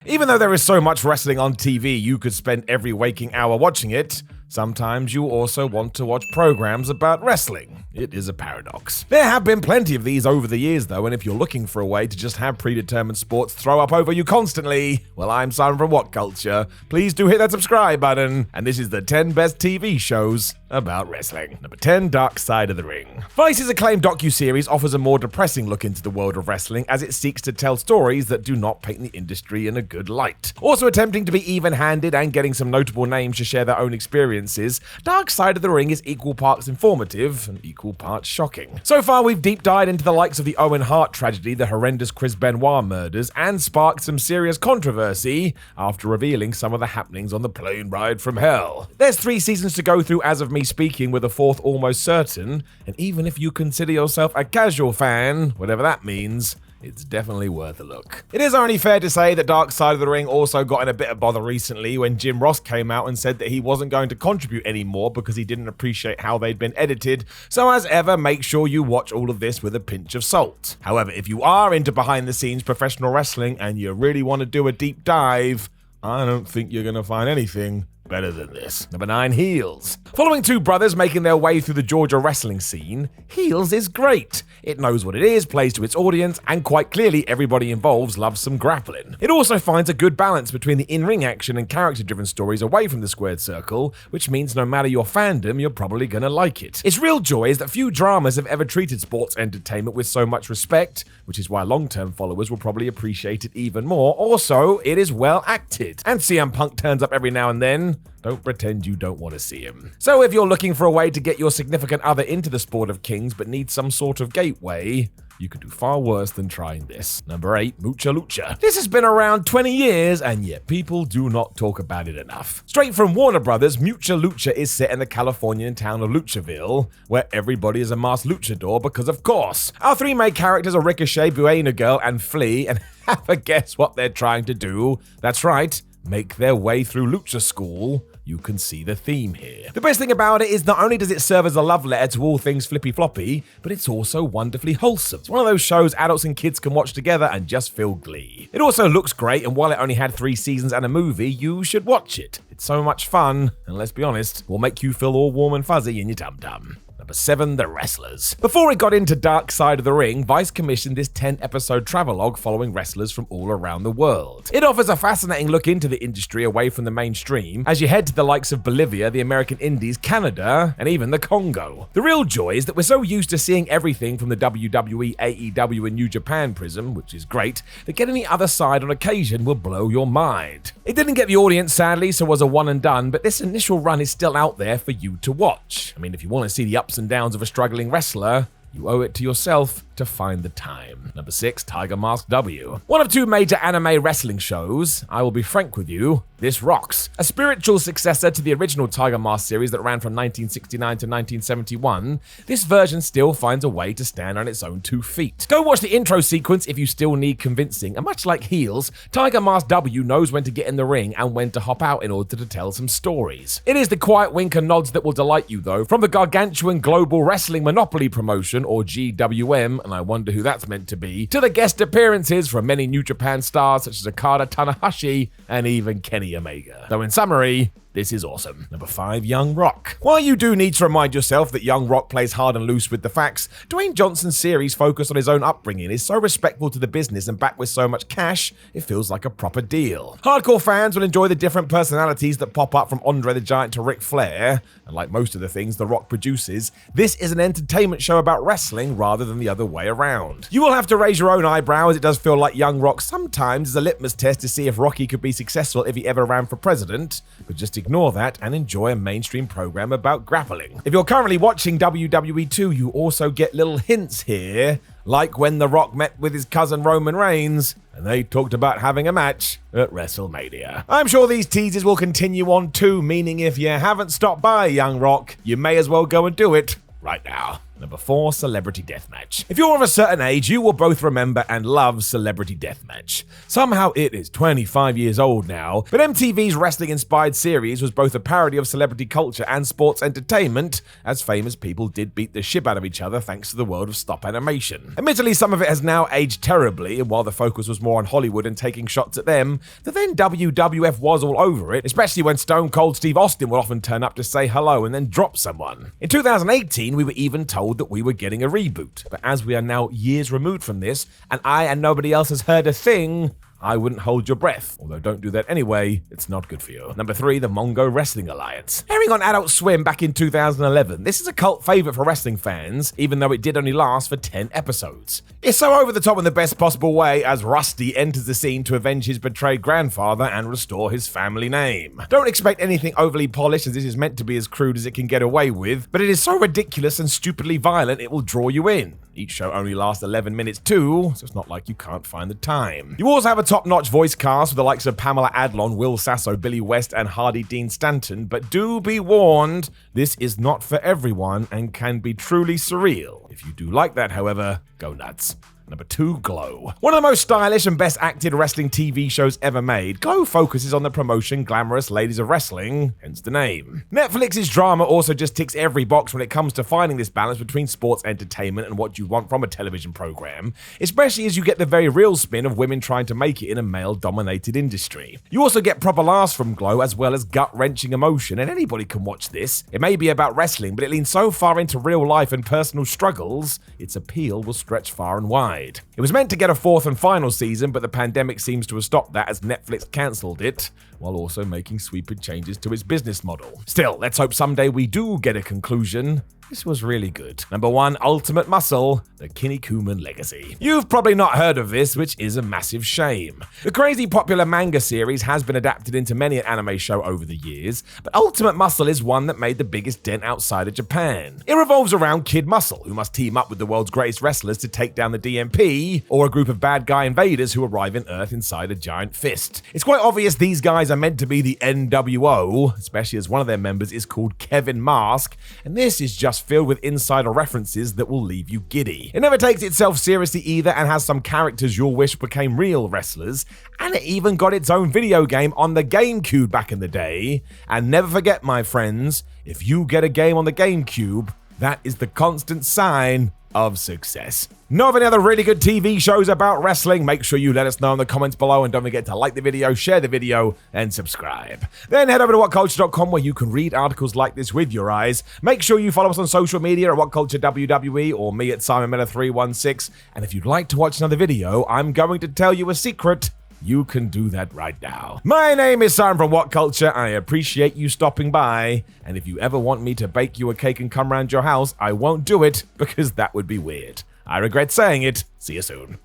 Even though there is so much wrestling on TV you could spend every waking hour watching it, sometimes you also want to watch programs about wrestling. It is a paradox. There have been plenty of these over the years though, and if you're looking for a way to just have predetermined sports throw up over you constantly, well, I'm Simon from What Culture. Please do hit that subscribe button, and this is the 10 best TV shows about wrestling. Number 10, Dark Side of the Ring. Vice's acclaimed docuseries offers a more depressing look into the world of wrestling as it seeks to tell stories that do not paint the industry in a good light. Also attempting to be even-handed and getting some notable names to share their own experiences, Dark Side of the Ring is equal parts informative and equal parts shocking. So far, we've deep dived into the likes of the Owen Hart tragedy, the horrendous Chris Benoit murders, and sparked some serious controversy after revealing some of the happenings on the plane ride from hell. There's 3 seasons to go through as of me speaking, with a 4th almost certain, and even if you consider yourself a casual fan, whatever that means, it's definitely worth a look. It is only fair to say that Dark Side of the Ring also got in a bit of bother recently when Jim Ross came out and said that he wasn't going to contribute anymore because he didn't appreciate how they'd been edited, so as ever, make sure you watch all of this with a pinch of salt. However, if you are into behind-the-scenes professional wrestling and you really want to do a deep dive, I don't think you're going to find anything better than this. Number 9, Heels. Following 2 brothers making their way through the Georgia wrestling scene, Heels is great. It knows what it is, plays to its audience, and quite clearly everybody involved loves some grappling. It also finds a good balance between the in-ring action and character-driven stories away from the squared circle, which means no matter your fandom, you're probably gonna like it. Its real joy is that few dramas have ever treated sports entertainment with so much respect, which is why long-term followers will probably appreciate it even more. Also, it is well acted. And CM Punk turns up every now and then. Don't pretend you don't want to see him. So if you're looking for a way to get your significant other into the sport of kings but need some sort of gateway, you could do far worse than trying this. Number 8, Mucha Lucha. This has been around 20 years, and yet people do not talk about it enough. Straight from Warner Brothers, Mucha Lucha is set in the Californian town of Luchaville, where everybody is a masked luchador because, of course. Our 3 main characters are Ricochet, Buena Girl, and Flea, and have a guess what they're trying to do? That's right, make their way through Lucha School. You can see the theme here. The best thing about it is not only does it serve as a love letter to all things flippy floppy, but it's also wonderfully wholesome. It's one of those shows adults and kids can watch together and just feel glee. It also looks great, and while it only had 3 seasons and a movie, you should watch it. It's so much fun, and let's be honest, will make you feel all warm and fuzzy in your tum-tum. Number 7, The Wrestlers. Before it got into Dark Side of the Ring, Vice commissioned this 10-episode travelogue following wrestlers from all around the world. It offers a fascinating look into the industry away from the mainstream as you head to the likes of Bolivia, the American Indies, Canada, and even the Congo. The real joy is that we're so used to seeing everything from the WWE, AEW, and New Japan prism, which is great, that getting the other side on occasion will blow your mind. It didn't get the audience, sadly, so was a one and done, but this initial run is still out there for you to watch. I mean, if you want to see the ups and downs of a struggling wrestler, you owe it to yourself to find the time. Number 6, Tiger Mask W. One of 2 major anime wrestling shows, I will be frank with you, this rocks. A spiritual successor to the original Tiger Mask series that ran from 1969 to 1971, this version still finds a way to stand on its own 2 feet. Go watch the intro sequence if you still need convincing, and much like Heels, Tiger Mask W knows when to get in the ring and when to hop out in order to tell some stories. It is the quiet wink and nods that will delight you though, from the gargantuan global wrestling monopoly promotion, or GWM, and I wonder who that's meant to be, to the guest appearances from many New Japan stars such as Okada, Tanahashi, and even Kenny Omega. So in summary, this is awesome. Number 5, Young Rock. While you do need to remind yourself that Young Rock plays hard and loose with the facts, Dwayne Johnson's series focused on his own upbringing is so respectful to the business and backed with so much cash, it feels like a proper deal. Hardcore fans will enjoy the different personalities that pop up from Andre the Giant to Ric Flair, and like most of the things The Rock produces, this is an entertainment show about wrestling rather than the other way around. You will have to raise your own eyebrow, as it does feel like Young Rock sometimes is a litmus test to see if Rocky could be successful if he ever ran for president, but just ignore that and enjoy a mainstream program about grappling. If you're currently watching WWE 2, you also get little hints here, like when The Rock met with his cousin Roman Reigns, and they talked about having a match at WrestleMania. I'm sure these teases will continue on too, meaning if you haven't stopped by Young Rock, you may as well go and do it right now. Number 4, Celebrity Deathmatch. If you're of a certain age, you will both remember and love Celebrity Deathmatch. Somehow it is 25 years old now, but MTV's wrestling-inspired series was both a parody of celebrity culture and sports entertainment, as famous people did beat the shit out of each other thanks to the world of stop animation. Admittedly, some of it has now aged terribly, and while the focus was more on Hollywood and taking shots at them, the then WWF was all over it, especially when Stone Cold Steve Austin would often turn up to say hello and then drop someone. In 2018, we were even told that we were getting a reboot, but as we are now years removed from this, and I and nobody else has heard a thing, I wouldn't hold your breath. Although don't do that anyway, it's not good for you. Number 3, the Mongoose Wrestling Alliance. Airing on Adult Swim back in 2011, this is a cult favorite for wrestling fans, even though it did only last for 10 episodes. It's so over the top in the best possible way as Rusty enters the scene to avenge his betrayed grandfather and restore his family name. Don't expect anything overly polished, as this is meant to be as crude as it can get away with, but it is so ridiculous and stupidly violent it will draw you in. Each show only lasts 11 minutes too, so it's not like you can't find the time. You also have a top-notch voice cast with the likes of Pamela Adlon, Will Sasso, Billy West, and Hardy Dean Stanton, but do be warned, this is not for everyone and can be truly surreal. If you do like that, however, go nuts. Number 2, Glow. One of the most stylish and best acted wrestling TV shows ever made, Glow focuses on the promotion glamorous ladies of wrestling, hence the name. Netflix's drama also just ticks every box when it comes to finding this balance between sports entertainment and what you want from a television program, especially as you get the very real spin of women trying to make it in a male-dominated industry. You also get proper laughs from Glow as well as gut-wrenching emotion, and anybody can watch this. It may be about wrestling, but it leans so far into real life and personal struggles, its appeal will stretch far and wide. It was meant to get a 4th and final season, but the pandemic seems to have stopped that as Netflix cancelled it, while also making sweeping changes to its business model. Still, let's hope someday we do get a conclusion. This was really good. Number 1, Ultimate Muscle, the Kinnikuman Legacy. You've probably not heard of this, which is a massive shame. The crazy popular manga series has been adapted into many an anime show over the years, but Ultimate Muscle is one that made the biggest dent outside of Japan. It revolves around Kid Muscle, who must team up with the world's greatest wrestlers to take down the DMP, or a group of bad guy invaders who arrive in Earth inside a giant fist. It's quite obvious these guys are meant to be the NWO, especially as one of their members is called Kevin Mask, and this is just filled with insider references that will leave you giddy. It never takes itself seriously either and has some characters you'll wish became real wrestlers, and it even got its own video game on the GameCube back in the day. And never forget, my friends, if you get a game on the GameCube, that is the constant sign of success. Know of any other really good TV shows about wrestling? Make sure you let us know in the comments below, and don't forget to like the video, share the video, and subscribe. Then head over to whatculture.com where you can read articles like this with your eyes. Make sure you follow us on social media at WhatCultureWWE or me at SimonMiller316. And if you'd like to watch another video, I'm going to tell you a secret. You can do that right now. My name is Simon from What Culture. I appreciate you stopping by. And if you ever want me to bake you a cake and come round your house, I won't do it because that would be weird. I regret saying it. See you soon.